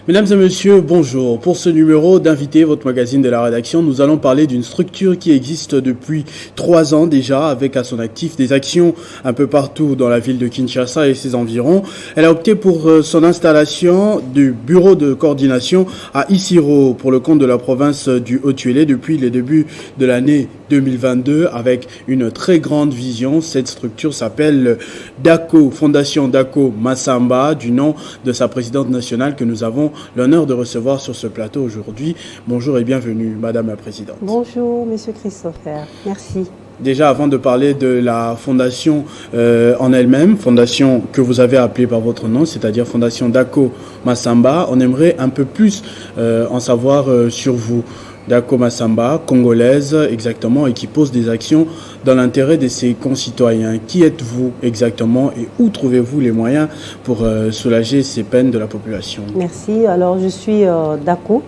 Mesdames et messieurs, bonjour. Pour ce numéro d'Invité, votre magazine de la rédaction, nous allons parler d'une structure qui existe depuis 3 ans déjà, avec à son actif des actions un peu partout dans la ville de Kinshasa et ses environs. Elle a opté pour son installation du bureau de coordination à Isiro pour le compte de la province du Haut-Uélé depuis les débuts de l'année 2022 avec une très grande vision. Cette structure s'appelle DACO, Fondation DACO Massamba, du nom de sa présidente nationale que nous avons l'honneur de recevoir sur ce plateau aujourd'hui. Bonjour et bienvenue, Madame la Présidente. Bonjour, Monsieur Christopher. Merci. Déjà, avant de parler de la fondation en elle-même, fondation que vous avez appelée par votre nom, c'est-à-dire Fondation DACO Massamba, on aimerait un peu plus en savoir sur vous. DACO Massamba, congolaise exactement, et qui pose des actions dans l'intérêt de ses concitoyens. Qui êtes-vous exactement et où trouvez-vous les moyens pour soulager ces peines de la population? Merci. Alors, je suis DACO,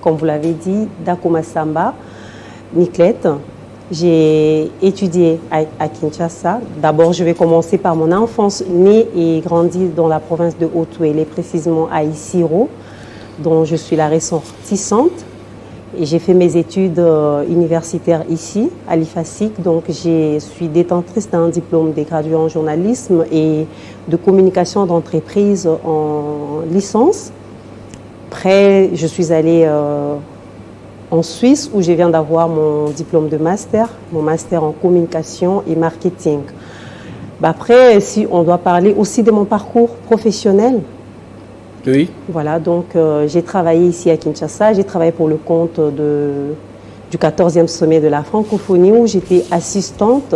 comme vous l'avez dit, DACO Massamba, Niclette. J'ai étudié à Kinshasa. D'abord, je vais commencer par mon enfance, née et grandie dans la province de Haut-Uélé, précisément à Isiro, dont je suis la ressortissante. Et j'ai fait mes études universitaires ici, à l'IFASIC. Donc, je suis détentrice d'un diplôme de gradué en journalisme et de communication d'entreprise en licence. Après, je suis allée en Suisse où je viens d'avoir mon diplôme de master, mon master en communication et marketing. Après, si on doit parler aussi de mon parcours professionnel. Oui. Voilà, donc j'ai travaillé ici à Kinshasa, j'ai travaillé pour le compte du 14e sommet de la francophonie où j'étais assistante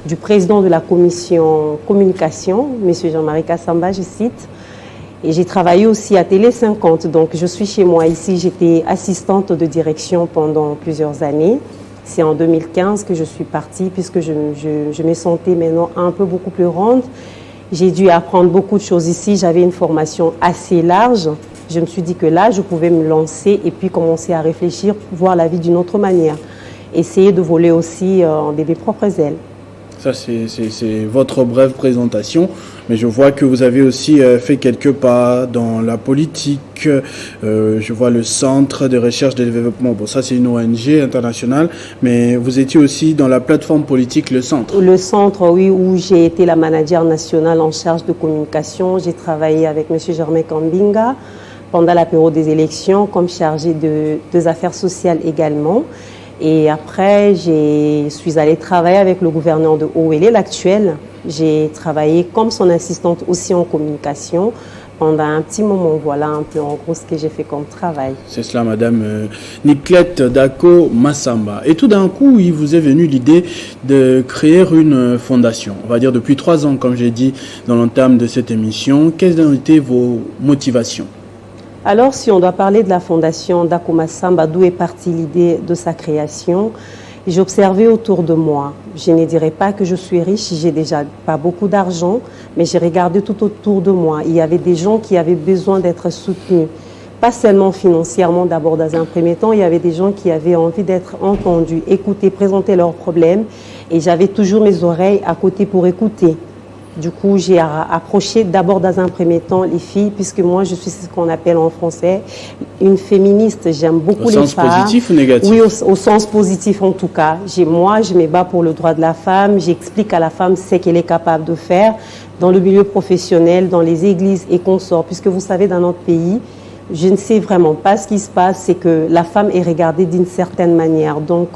du président de la commission communication, M. Jean-Marie Kassamba, je cite. Et j'ai travaillé aussi à Télé 50, donc je suis chez moi ici, j'étais assistante de direction pendant plusieurs années. C'est en 2015 que je suis partie puisque je me sentais maintenant un peu beaucoup plus ronde. J'ai dû apprendre beaucoup de choses ici. J'avais une formation assez large. Je me suis dit que là, je pouvais me lancer et puis commencer à réfléchir, voir la vie d'une autre manière. Essayer de voler aussi de mes propres ailes. Ça, c'est votre brève présentation. Mais je vois que vous avez aussi fait quelques pas dans la politique. Je vois le Centre de recherche et développement. Bon, ça, c'est une ONG internationale. Mais vous étiez aussi dans la plateforme politique Le Centre. Le Centre, oui, où j'ai été la manager nationale en charge de communication. J'ai travaillé avec M. Germain Kambinga pendant la période des élections comme chargée des affaires sociales également. Et après, je suis allée travailler avec le gouverneur de Haut-Uélé, l'actuel. J'ai travaillé comme son assistante aussi en communication pendant un petit moment. Voilà un peu en gros ce que j'ai fait comme travail. C'est cela, Madame Niclette DACO Massamba. Et tout d'un coup, il vous est venu l'idée de créer une fondation. On va dire depuis 3 ans, comme j'ai dit dans l'entame de cette émission. Quelles ont été vos motivations ? Alors, si on doit parler de la fondation DACO Massamba, d'où est partie l'idée de sa création, j'ai observé autour de moi. Je ne dirais pas que je suis riche, j'ai déjà pas beaucoup d'argent, mais j'ai regardé tout autour de moi. Il y avait des gens qui avaient besoin d'être soutenus, pas seulement financièrement d'abord dans un premier temps, il y avait des gens qui avaient envie d'être entendus, écouter, présenter leurs problèmes, et j'avais toujours mes oreilles à côté pour écouter. Du coup, j'ai approché d'abord dans un premier temps les filles, puisque moi, je suis ce qu'on appelle en français une féministe. J'aime beaucoup les femmes. Au sens positif ou négatif? Oui, au sens positif en tout cas. Moi, je me bats pour le droit de la femme. J'explique à la femme ce qu'elle est capable de faire dans le milieu professionnel, dans les églises et consorts. Puisque vous savez, dans notre pays, je ne sais vraiment pas ce qui se passe. C'est que la femme est regardée d'une certaine manière. Donc,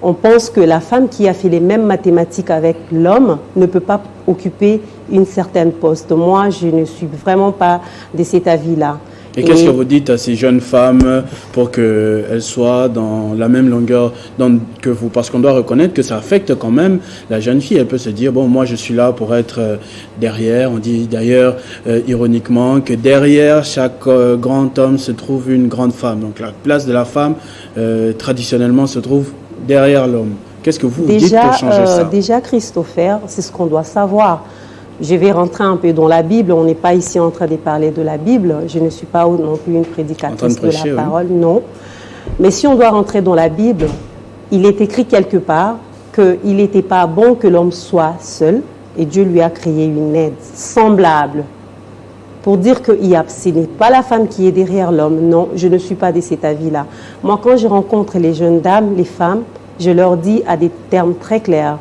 on pense que la femme qui a fait les mêmes mathématiques avec l'homme ne peut pas occuper une certaine poste. Moi, je ne suis vraiment pas de cet avis-là. Et qu'est-ce que vous dites à ces jeunes femmes pour qu'elles soient dans la même longueur d'onde que vous? Parce qu'on doit reconnaître que ça affecte quand même la jeune fille. Elle peut se dire, bon, moi je suis là pour être derrière. On dit d'ailleurs ironiquement que derrière chaque grand homme se trouve une grande femme. Donc la place de la femme traditionnellement se trouve derrière l'homme. Qu'est-ce que vous dites pour changer ça? Déjà, Christopher, c'est ce qu'on doit savoir. Je vais rentrer un peu dans la Bible. On n'est pas ici en train de parler de la Bible. Je ne suis pas non plus une prédicatrice de la parole, non. Mais si on doit rentrer dans la Bible, il est écrit quelque part qu'il n'était pas bon que l'homme soit seul et Dieu lui a créé une aide semblable pour dire que ce n'est pas la femme qui est derrière l'homme. Non, je ne suis pas de cet avis-là. Moi, quand je rencontre les jeunes dames, les femmes, je leur dis à des termes très clairs,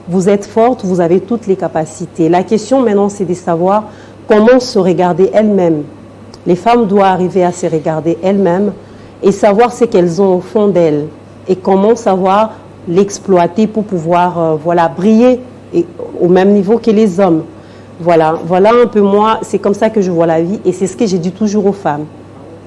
vous êtes fortes, vous avez toutes les capacités. La question maintenant, c'est de savoir comment se regarder elles-mêmes. Les femmes doivent arriver à se regarder elles-mêmes et savoir ce qu'elles ont au fond d'elles et comment savoir l'exploiter pour pouvoir briller au même niveau que les hommes. Voilà un peu moi, c'est comme ça que je vois la vie et c'est ce que j'ai dit toujours aux femmes.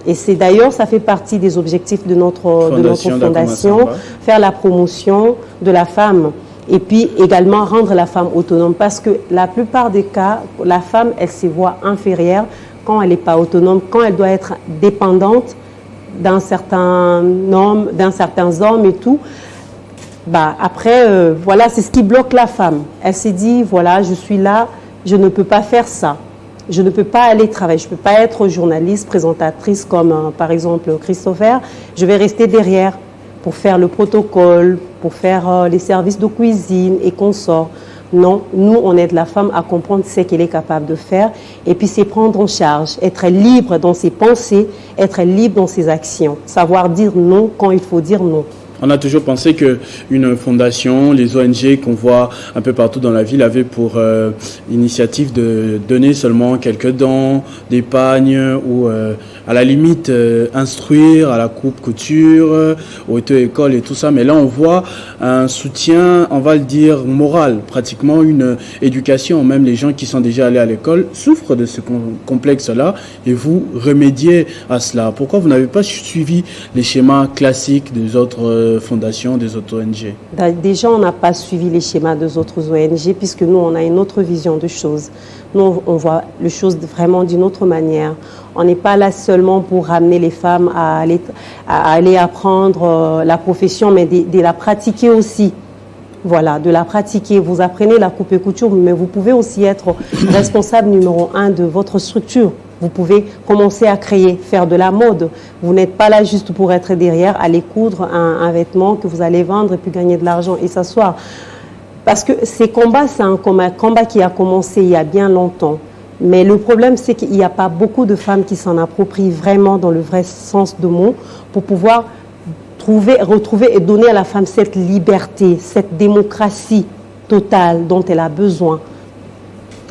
Et c'est d'ailleurs, ça fait partie des objectifs de notre fondation, faire la promotion de la femme et puis également rendre la femme autonome parce que la plupart des cas, la femme, elle se voit inférieure quand elle n'est pas autonome, quand elle doit être dépendante d'un certain homme, et tout. Après, c'est ce qui bloque la femme. Elle s'est dit, je suis là, je ne peux pas faire ça. Je ne peux pas aller travailler, je ne peux pas être journaliste, présentatrice comme par exemple Christopher. Je vais rester derrière pour faire le protocole, pour faire les services de cuisine et consorts. Non, nous, on aide la femme à comprendre ce qu'elle est capable de faire et puis c'est prendre en charge, être libre dans ses pensées, être libre dans ses actions, savoir dire non quand il faut dire non. On a toujours pensé qu'une fondation, les ONG qu'on voit un peu partout dans la ville avaient pour initiative de donner seulement quelques dons, d'épargne ou à la limite instruire à la coupe-couture, aux auto-écoles et tout ça. Mais là, on voit un soutien, on va le dire, moral, pratiquement une éducation. Même les gens qui sont déjà allés à l'école souffrent de ce complexe-là et vous remédiez à cela. Pourquoi vous n'avez pas suivi les schémas classiques des autres fondations, des autres ONG? Déjà, on n'a pas suivi les schémas des autres ONG puisque nous, on a une autre vision de choses. Nous, on voit les choses vraiment d'une autre manière. On n'est pas là seulement pour ramener les femmes à aller apprendre la profession, mais de la pratiquer aussi. Voilà, de la pratiquer. Vous apprenez la coupe et couture, mais vous pouvez aussi être responsable numéro 1 de votre structure. Vous pouvez commencer à créer, faire de la mode. Vous n'êtes pas là juste pour être derrière, aller coudre un vêtement que vous allez vendre et puis gagner de l'argent et s'asseoir. Parce que ces combats, c'est un combat qui a commencé il y a bien longtemps. Mais le problème, c'est qu'il n'y a pas beaucoup de femmes qui s'en approprient vraiment dans le vrai sens du mot pour pouvoir retrouver et donner à la femme cette liberté, cette démocratie totale dont elle a besoin.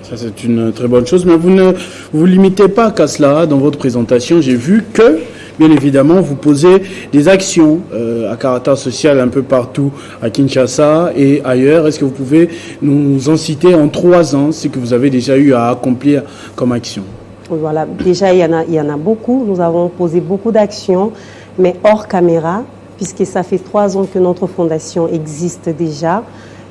Ça, c'est une très bonne chose, mais vous ne vous limitez pas qu'à cela. Dans votre présentation, j'ai vu que, bien évidemment, vous posez des actions à caractère social un peu partout à Kinshasa et ailleurs. Est-ce que vous pouvez nous en citer en 3 ans ce que vous avez déjà eu à accomplir comme action? Voilà, déjà, il y en a beaucoup. Nous avons posé beaucoup d'actions, mais hors caméra, puisque ça fait 3 ans que notre fondation existe déjà.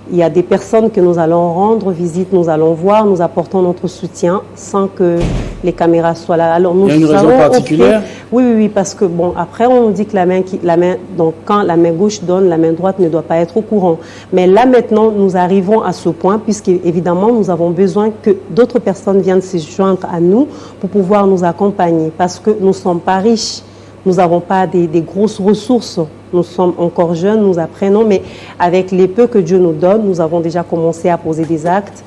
Il y a des personnes que nous allons rendre visite, nous allons voir, nous apportons notre soutien sans que les caméras soient là. Alors, nous, il y a une raison particulière? Oui, parce que après on nous dit que donc quand la main gauche donne, la main droite ne doit pas être au courant. Mais là maintenant, nous arrivons à ce point puisque évidemment nous avons besoin que d'autres personnes viennent se joindre à nous pour pouvoir nous accompagner parce que nous ne sommes pas riches. Nous n'avons pas des grosses ressources. Nous sommes encore jeunes, nous apprenons, mais avec les peu que Dieu nous donne, nous avons déjà commencé à poser des actes.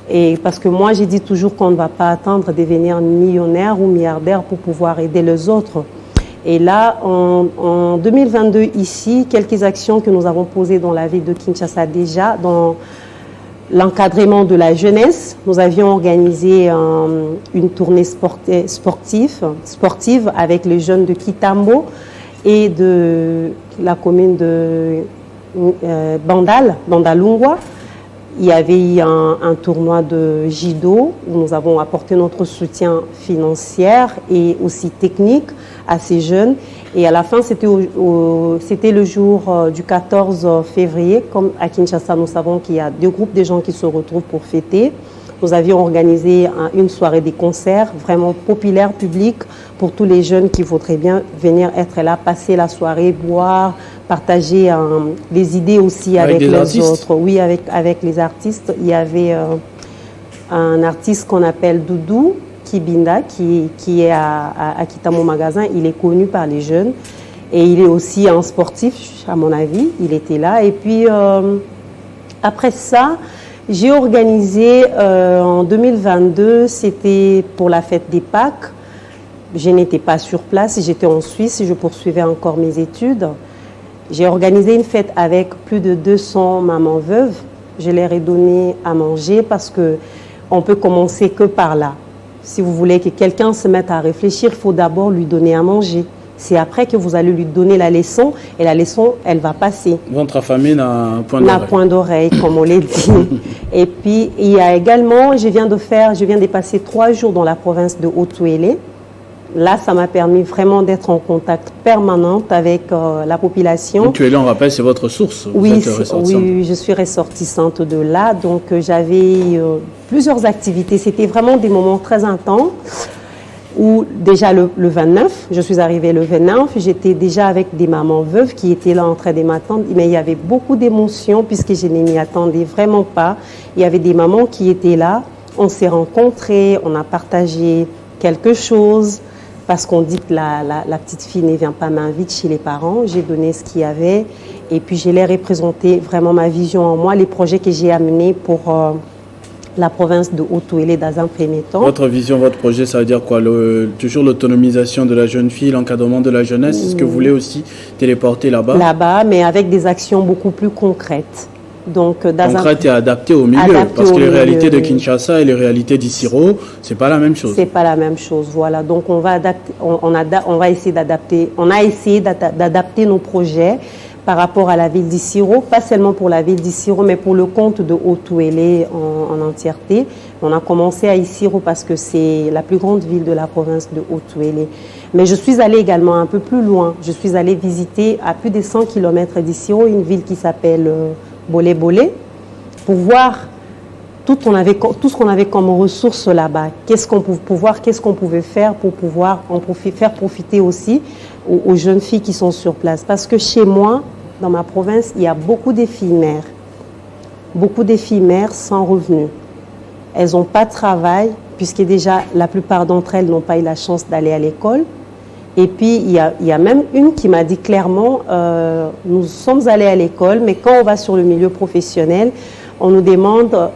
Et parce que moi, j'ai dit toujours qu'on ne va pas attendre de devenir millionnaire ou milliardaire pour pouvoir aider les autres. Et là, en 2022, ici, quelques actions que nous avons posées dans la ville de Kinshasa déjà, dans l'encadrement de la jeunesse. Nous avions organisé une tournée sportive avec les jeunes de Kitambo et de la commune de Bandalungwa. Il y avait eu un tournoi de judo où nous avons apporté notre soutien financier et aussi technique à ces jeunes. Et à la fin, c'était le jour du 14 février. Comme à Kinshasa, nous savons qu'il y a 2 groupes de gens qui se retrouvent pour fêter. Nous avions organisé une soirée des concerts vraiment populaire, publique, pour tous les jeunes qui voudraient bien venir être là, passer la soirée, boire, partager les idées aussi avec les autres. Oui, avec les artistes. Il y avait un artiste qu'on appelle Doudou Kibinda, qui est à Kitamo Magasin. Il est connu par les jeunes et il est aussi un sportif, à mon avis. Il était là. Et puis, après ça, j'ai organisé en 2022, c'était pour la fête des Pâques. Je n'étais pas sur place, j'étais en Suisse, je poursuivais encore mes études. J'ai organisé une fête avec plus de 200 mamans veuves. Je leur ai donné à manger parce qu'on peut commencer que par là. Si vous voulez que quelqu'un se mette à réfléchir, il faut d'abord lui donner à manger. C'est après que vous allez lui donner la leçon et la leçon, elle va passer. Ventre affamé n'a point d'oreille. N'a point d'oreille, comme on l'a dit. Et puis, il y a également, je viens de passer 3 jours dans la province de Haut-Touélé. Là, ça m'a permis vraiment d'être en contact permanent avec la population. Haut-Touélé, on rappelle, c'est votre source. Oui, je suis ressortissante de là. Donc, j'avais plusieurs activités. C'était vraiment des moments très intenses. Où déjà le 29, je suis arrivée le 29, j'étais déjà avec des mamans veuves qui étaient là en train de m'attendre. Mais il y avait beaucoup d'émotions puisque je ne m'y attendais vraiment pas. Il y avait des mamans qui étaient là. On s'est rencontrés, on a partagé quelque chose. Parce qu'on dit que la petite fille ne vient pas m'inviter chez les parents. J'ai donné ce qu'il y avait et puis je leur ai présenté vraiment ma vision en moi, les projets que j'ai amenés pour la province de Haut-Touélé dans un premier temps. Votre vision, votre projet, ça veut dire quoi? Toujours l'autonomisation de la jeune fille, l'encadrement de la jeunesse. Est-ce que vous voulez aussi téléporter là-bas? Là-bas, mais avec des actions beaucoup plus concrètes. Donc, concrète et adaptée au milieu, parce que les réalités de Kinshasa et les réalités d'Issiro, c'est pas la même chose. C'est pas la même chose, voilà. Donc on va adapter, on va essayer d'adapter. On a essayé d'adapter nos projets par rapport à la ville d'Issiro, pas seulement pour la ville d'Issiro, mais pour le compte de Haut-Touélé en entièreté. On a commencé à Issiro parce que c'est la plus grande ville de la province de Haut-Touélé. Mais je suis allée également un peu plus loin. Je suis allée visiter à plus de 100 km d'Issiro une ville qui s'appelle Bolé-Bolé, pour voir tout ce qu'on avait comme ressources là-bas. Qu'est-ce qu'on pouvait faire pour pouvoir faire profiter aussi aux jeunes filles qui sont sur place. Parce que chez moi, dans ma province, il y a beaucoup de filles mères. Beaucoup de filles mères sans revenus. Elles n'ont pas de travail, puisque déjà la plupart d'entre elles n'ont pas eu la chance d'aller à l'école. Et puis, il y a même une qui m'a dit clairement, nous sommes allés à l'école, mais quand on va sur le milieu professionnel, on nous demande,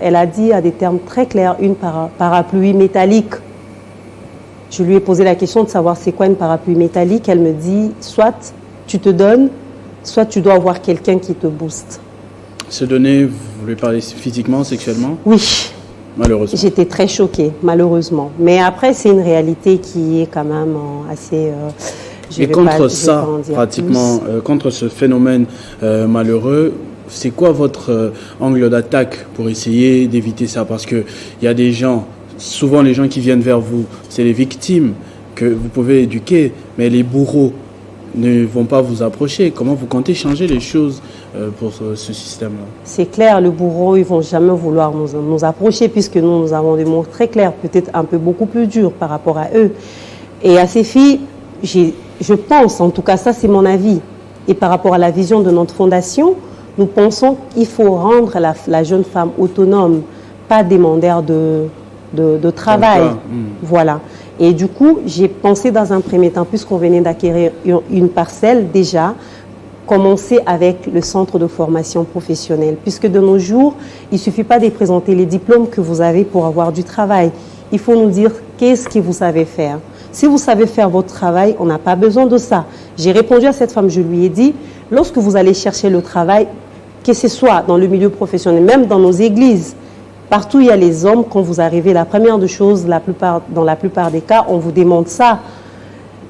elle a dit à des termes très clairs, une parapluie métallique. Je lui ai posé la question de savoir c'est quoi une parapluie métallique. Elle me dit, soit tu te donnes, soit tu dois avoir quelqu'un qui te booste. Se donner, vous voulez parler physiquement, sexuellement? Oui. Malheureusement. J'étais très choquée, malheureusement. Mais après, c'est une réalité qui est quand même assez... Et contre ça, pratiquement, contre ce phénomène malheureux, c'est quoi votre angle d'attaque pour essayer d'éviter ça? Parce qu'il y a des gens, souvent les gens qui viennent vers vous, c'est les victimes que vous pouvez éduquer, mais les bourreaux ne vont pas vous approcher. Comment vous comptez changer les choses pour ce système-là? C'est clair, le bourreau, ils ne vont jamais vouloir nous approcher puisque nous avons des mots très clairs, peut-être un peu beaucoup plus durs par rapport à eux. Et à ces filles, je pense, en tout cas ça c'est mon avis, et par rapport à la vision de notre fondation, nous pensons qu'il faut rendre la jeune femme autonome, pas demandeur de travail. Voilà. Et du coup, j'ai pensé dans un premier temps, puisqu'on venait d'acquérir une parcelle déjà, commencer avec le centre de formation professionnelle. Puisque de nos jours, il ne suffit pas de présenter les diplômes que vous avez pour avoir du travail. Il faut nous dire qu'est-ce que vous savez faire. Si vous savez faire votre travail, on n'a pas besoin de ça. J'ai répondu à cette femme, je lui ai dit, lorsque vous allez chercher le travail, que ce soit dans le milieu professionnel, même dans nos églises, partout où il y a les hommes, quand vous arrivez, la première des choses, dans la plupart des cas, on vous demande ça.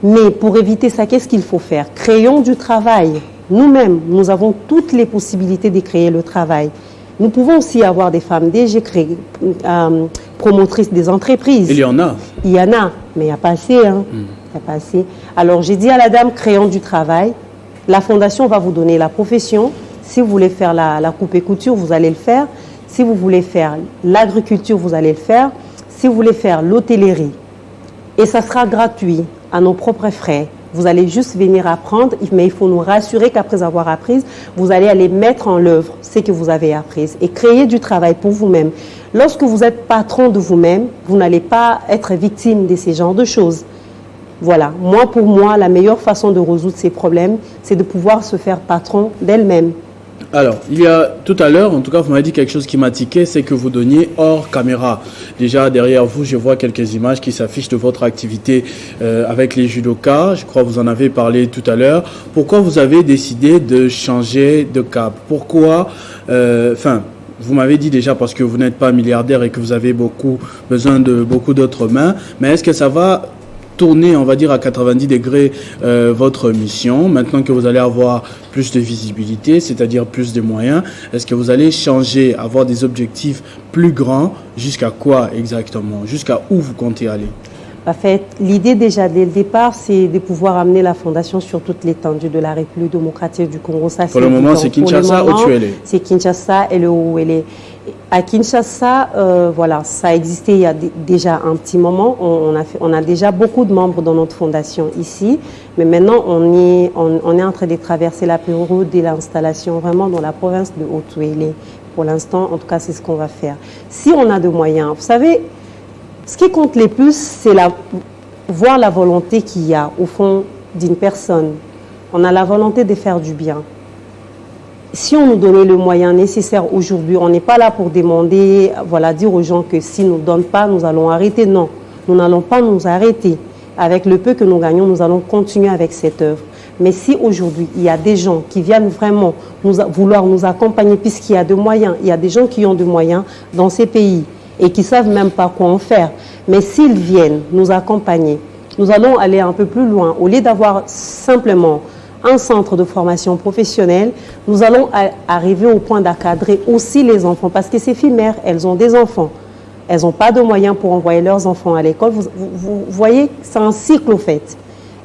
Mais pour éviter ça, qu'est-ce qu'il faut faire? Créons du travail. Nous-mêmes, nous avons toutes les possibilités de créer le travail. Nous pouvons aussi avoir des femmes DG, promotrices des entreprises. Il y en a. Il y en a, mais il n'y a pas assez. Hein. Il n'y a pas assez. Alors, j'ai dit à la dame, créons du travail. La fondation va vous donner la profession. Si vous voulez faire la coupe et couture, vous allez le faire. Si vous voulez faire l'agriculture, vous allez le faire. Si vous voulez faire l'hôtellerie, et ça sera gratuit, à nos propres frais, Vous allez juste venir apprendre, mais il faut nous rassurer qu'après avoir appris, vous allez aller mettre en œuvre ce que vous avez appris et créer du travail pour vous-même. Lorsque vous êtes patron de vous-même, vous n'allez pas être victime de ces genres de choses. Voilà, pour moi, la meilleure façon de résoudre ces problèmes, c'est de pouvoir se faire patron d'elle-même. Alors, il y a tout à l'heure, en tout cas, vous m'avez dit quelque chose qui m'a tiqué, c'est que vous donniez hors caméra. Déjà, derrière vous, je vois quelques images qui s'affichent de votre activité avec les judokas. Je crois que vous en avez parlé tout à l'heure. Pourquoi vous avez décidé de changer de cap? Pourquoi vous m'avez dit déjà parce que vous n'êtes pas milliardaire et que vous avez besoin de beaucoup d'autres mains. Mais est-ce que ça va tourner, on va dire, à 90 degrés votre mission, maintenant que vous allez avoir plus de visibilité, c'est-à-dire plus de moyens? Est-ce que vous allez changer, avoir des objectifs plus grands? Jusqu'à quoi exactement? Jusqu'à où vous comptez aller? En fait, l'idée déjà dès le départ, c'est de pouvoir amener la fondation sur toute l'étendue de la République démocratique du Congo. Ça, pour le moment, c'est Kinshasa ou Tuélé? C'est Kinshasa et le Ouélé. À Kinshasa, voilà, ça a existé il y a déjà un petit moment. On a déjà beaucoup de membres dans notre fondation ici, mais maintenant on est en train de traverser la période de l'installation vraiment dans la province de Haut-Tuélé. Pour l'instant, en tout cas, c'est ce qu'on va faire. Si on a de moyens, vous savez, ce qui compte le plus, c'est voir la volonté qu'il y a au fond d'une personne. On a la volonté de faire du bien. Si on nous donnait le moyen nécessaire aujourd'hui, on n'est pas là pour demander, voilà, dire aux gens que s'ils ne nous donnent pas, nous allons arrêter. Non, nous n'allons pas nous arrêter. Avec le peu que nous gagnons, nous allons continuer avec cette œuvre. Mais si aujourd'hui, il y a des gens qui viennent vraiment vouloir nous accompagner, puisqu'il y a des moyens, il y a des gens qui ont des moyens dans ces pays et qui ne savent même pas quoi en faire. Mais s'ils viennent nous accompagner, nous allons aller un peu plus loin. Au lieu d'avoir simplement un centre de formation professionnelle, nous allons arriver au point d'encadrer aussi les enfants. Parce que ces filles mères, elles ont des enfants. Elles n'ont pas de moyens pour envoyer leurs enfants à l'école. Vous voyez, c'est un cycle au fait.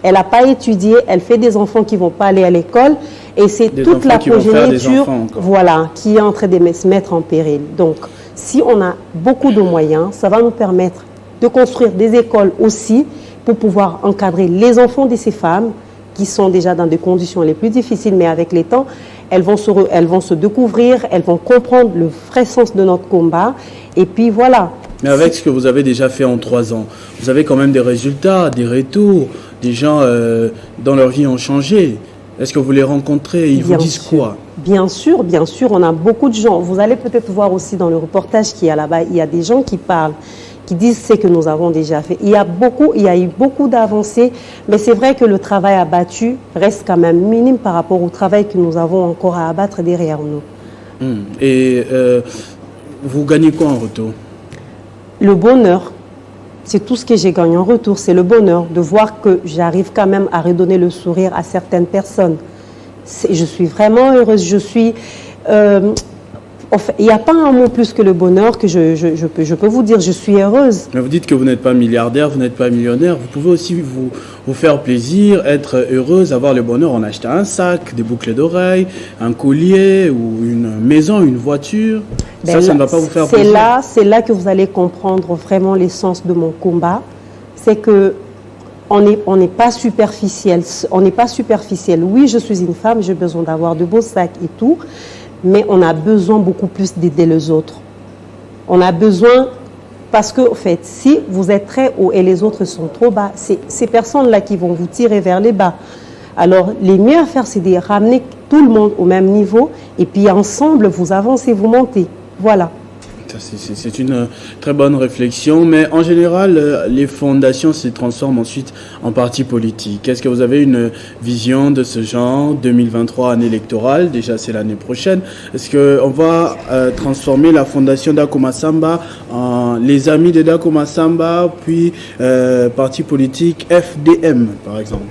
Elle n'a pas étudié, elle fait des enfants qui ne vont pas aller à l'école. Et c'est toute la progéniture voilà, qui est en train de se mettre en péril. Donc, si on a beaucoup de moyens, ça va nous permettre de construire des écoles aussi pour pouvoir encadrer les enfants de ces femmes qui sont déjà dans des conditions les plus difficiles, mais avec les temps, elles vont se découvrir, elles vont comprendre le vrai sens de notre combat, et puis voilà. Mais avec ce que vous avez déjà fait en 3 ans, vous avez quand même des résultats, des retours, des gens dans leur vie ont changé. Est-ce que vous les rencontrez et ils vous disent quoi? Bien sûr, on a beaucoup de gens. Vous allez peut-être voir aussi dans le reportage qu'il y a là-bas, il y a des gens qui parlent, qui disent ce que nous avons déjà fait. Il y a eu beaucoup d'avancées, mais c'est vrai que le travail abattu reste quand même minime par rapport au travail que nous avons encore à abattre derrière nous. Et vous gagnez quoi en retour? Le bonheur. C'est tout ce que j'ai gagné en retour, c'est le bonheur de voir que j'arrive quand même à redonner le sourire à certaines personnes. Je suis vraiment heureuse, il n'y a pas un mot plus que le bonheur que je peux vous dire, je suis heureuse. Mais vous dites que vous n'êtes pas milliardaire, vous n'êtes pas millionnaire, vous pouvez aussi vous faire plaisir, être heureuse, avoir le bonheur en achetant un sac, des boucles d'oreilles, un collier ou une maison, une voiture. Ça ne va pas vous faire plaisir. C'est là que vous allez comprendre vraiment l'essence de mon combat. C'est que on n'est pas superficiel. On n'est pas superficiel. Oui, je suis une femme, j'ai besoin d'avoir de beaux sacs et tout. Mais on a besoin beaucoup plus d'aider les autres. On a besoin, parce que, en fait, si vous êtes très haut et les autres sont trop bas, c'est ces personnes-là qui vont vous tirer vers les bas. Alors, les mieux à faire, c'est de ramener tout le monde au même niveau et puis ensemble, vous avancez, vous montez. Voilà. C'est une très bonne réflexion, mais en général, les fondations se transforment ensuite en partis politiques. Est-ce que vous avez une vision de ce genre? 2023, année électorale, déjà c'est l'année prochaine. Est-ce qu'on va transformer la fondation Dako Massamba en les amis de Dako Massamba, puis parti politique FDM, par exemple?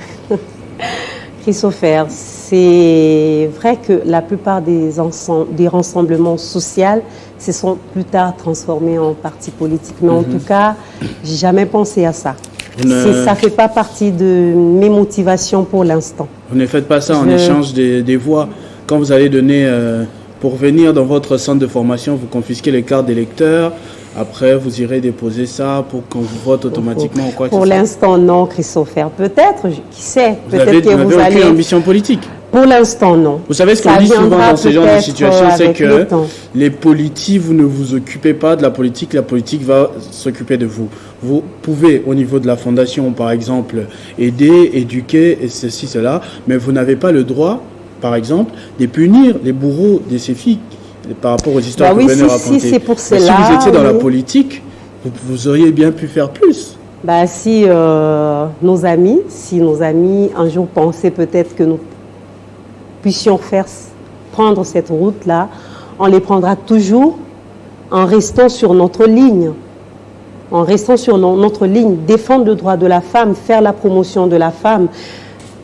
Christopher, c'est vrai que la plupart des rassemblements sociaux se sont plus tard transformés en partis politiques. Mais en tout cas, j'ai jamais pensé à ça. Ça ne fait pas partie de mes motivations pour l'instant. Vous ne faites pas ça en échange des voix. Quand vous allez donner, pour venir dans votre centre de formation, vous confisquez les cartes d'électeurs, après vous irez déposer ça pour qu'on vous vote automatiquement ou quoi que ce Pour soit? l'instant, non, Christopher. Peut-être, qui sait, Vous peut-être que vous n'avez allez... aucune ambition politique? Pour l'instant, non. Vous savez ce qu'on Ça dit souvent viendra dans ce genre de peut-être situation, c'est avec que le temps. les politiques, vous ne vous occupez pas de la politique va s'occuper de vous. Vous pouvez, au niveau de la fondation, par exemple, aider, éduquer, et ceci, cela, mais vous n'avez pas le droit, par exemple, de punir les bourreaux de ces filles par rapport aux histoires Bah que oui, vous venez de si, raconter. c'est pour Mais si cela, vous étiez dans la oui. politique, vous auriez bien pu faire plus. Bah, si nos amis un jour pensaient peut-être que nous puissions prendre cette route-là, on les prendra toujours en restant sur notre ligne. En restant sur notre ligne, défendre le droit de la femme, faire la promotion de la femme,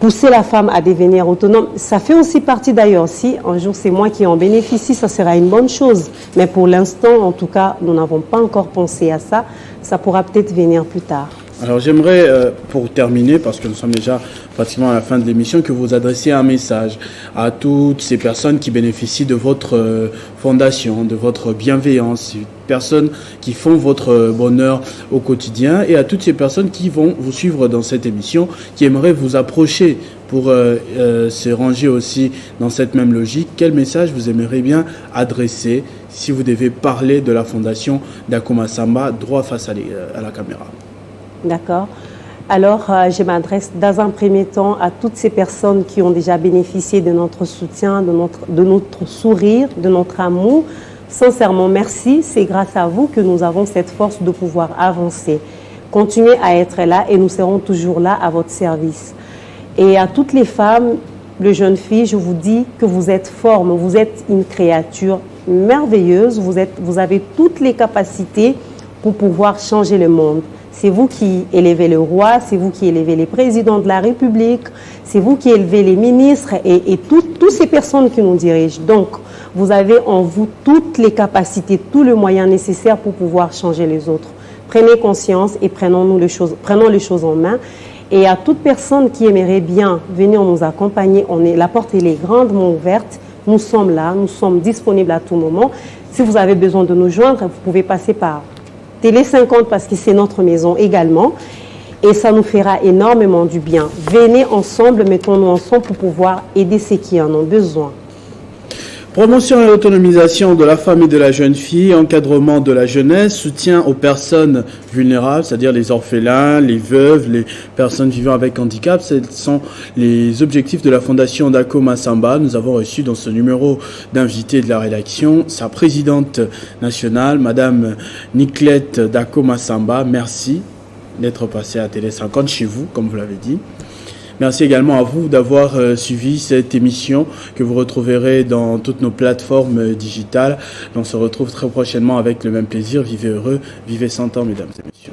pousser la femme à devenir autonome. Ça fait aussi partie d'ailleurs, si un jour c'est moi qui en bénéficie, ça sera une bonne chose. Mais pour l'instant, en tout cas, nous n'avons pas encore pensé à ça. Ça pourra peut-être venir plus tard. Alors j'aimerais, pour terminer, parce que nous sommes déjà pratiquement à la fin de l'émission, que vous adressiez un message à toutes ces personnes qui bénéficient de votre fondation, de votre bienveillance, personnes qui font votre bonheur au quotidien, et à toutes ces personnes qui vont vous suivre dans cette émission, qui aimeraient vous approcher pour se ranger aussi dans cette même logique. Quel message vous aimeriez bien adresser si vous devez parler de la fondation Dako Massamba droit face à la caméra? D'accord. Alors, je m'adresse dans un premier temps à toutes ces personnes qui ont déjà bénéficié de notre soutien, de notre sourire, de notre amour. Sincèrement, merci. C'est grâce à vous que nous avons cette force de pouvoir avancer. Continuez à être là et nous serons toujours là à votre service. Et à toutes les femmes, les jeunes filles, je vous dis que vous êtes fortes, vous êtes une créature merveilleuse, vous avez toutes les capacités pour pouvoir changer le monde. C'est vous qui élevez le roi, c'est vous qui élevez les présidents de la République, c'est vous qui élevez les ministres et toutes ces personnes qui nous dirigent. Donc, vous avez en vous toutes les capacités, tous les moyens nécessaires pour pouvoir changer les autres. Prenez conscience et prenons les choses en main. Et à toute personne qui aimerait bien venir nous accompagner, la porte elle est grandement ouverte. Nous sommes là, nous sommes disponibles à tout moment. Si vous avez besoin de nous joindre, vous pouvez passer par Télé 50 parce que c'est notre maison également. Et ça nous fera énormément du bien. Venez ensemble, mettons-nous ensemble pour pouvoir aider ceux qui en ont besoin. Promotion et autonomisation de la femme et de la jeune fille, encadrement de la jeunesse, soutien aux personnes vulnérables, c'est-à-dire les orphelins, les veuves, les personnes vivant avec handicap. Ce sont les objectifs de la Fondation Dako Massamba. Nous avons reçu dans ce numéro d'invité de la rédaction sa présidente nationale, Madame Niclette Dako Massamba. Merci d'être passée à Télé 50 chez vous, comme vous l'avez dit. Merci également à vous d'avoir suivi cette émission que vous retrouverez dans toutes nos plateformes digitales. On se retrouve très prochainement avec le même plaisir. Vivez heureux, vivez 100 ans, mesdames et messieurs.